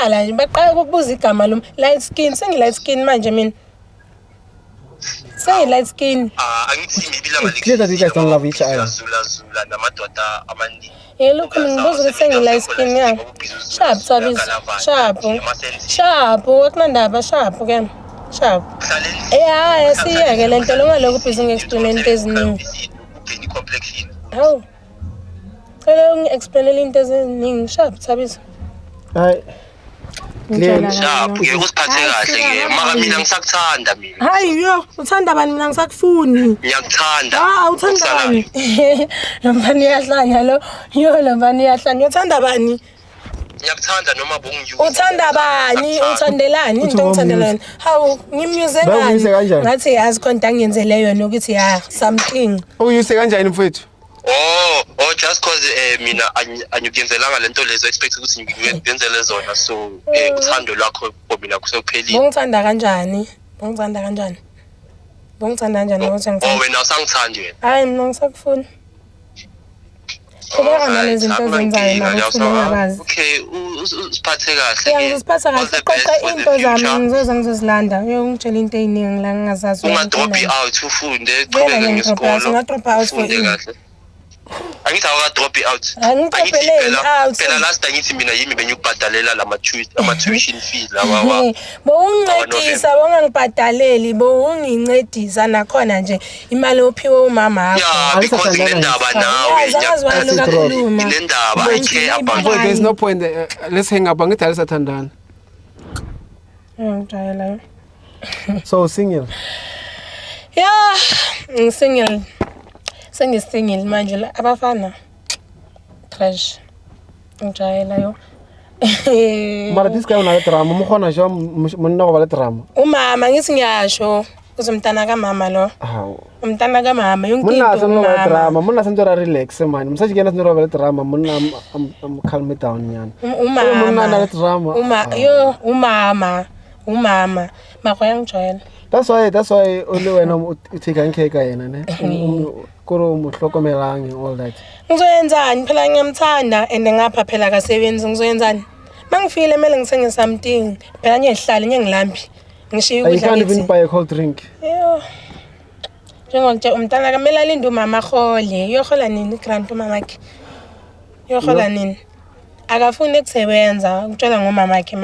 Kuqala nje baqala ukubuza igama lo light skin, sengi light skin manje mina. Say light skin. It's clear that you guys don't love each other. Look, ngibuza ukuthi sengi light skin ya. Sharp Thabiso. Sharp, akunandaba sharp ke. Sharp. Siyeke lento lo ngalokho busy ngi-explain into eziningi. Hawu. Cela ungi-explainele into eziningi sharp Thabiso. Hayi. Sharp ke usiphathe kahle ke maka mina ngisakuthanda mina. Hayi yo, uthanda bani mina ngisakufuni. Ngiyakuthanda. Uthanda bani? Lo mfana iyahlanya lo. Yo lo mfana iyahlanya. Uthanda bani? Ngiyakuthanda noma bongiyu. Uthanda bani? Uthandelani? Into ngithandelani? Hawu, ngimuse ngani? Ngathi yazi konta ngiyenzele yona ukuthi ya something. Uyise kanjani mfowethu? Just cause mina anyukenzelanga lento lezo expect ukuthi ngiyenzele zona so uthando lwakho mina kusephelile. Bongithanda kanjani? Bongithanda kanjani ukuthi ngithanda? Wena usangithandi wena. Hayi mina ngisakufuna. Kubeka nalezi zinto ezenzayo nakuthi okay usiphathe kahle ke. Ngiziphatha kahle qoqa into zami ngizozilanda. Uyongitshela into eziningi la ngingazazi. Ungadrop out ufunde qhubeka ngesikole. Ungadrop out for kahle. Angithi awukadrop out. Phela last time ngithi mina yimi benyukubhadalela ama tuition fees lawa. Bowungincedisa bongangibhadaleli bowungincedisa nakhona nje imali ophiwe umama wakho. Yeah, because ngendaba nawe ngendaba I care about. There's no point. Let's hang up. Angithi alisathandana. Ngijayela. So single. Yeah, single. Sengisingile manje la abafana trash ngijayela yo. Mara this guy una drama mo khona jo monna go ba le drama. Umama ngithi ngiyasho kuze umntana ka mama lo. Hawo. Umntana ka mama yonke into. Monna sento ba drama, monna sento ra relax man. Msaji kena sento ba le drama, monna am calm it down nyana. Monna na le drama. Umama makhaya ngijayela. That's why only when I'm taking care ka yena ne. Koro mohlokomelang all that. Ngizoyenzani phela ngiyamthanda and ngapha phela kasebenzi ngizoyenzani? Mangifile mele ngithenge something. Phela ngiyehlala ngilambi. Ngishiya ukudla. I can't even buy a cold drink. Yo. Njengokuthi umntana kamela alinde umama khole. Uyohola nini grant umama wakhe? Uyohola nini? Akafuni ukusebenza ukutshela ngomama wakhe.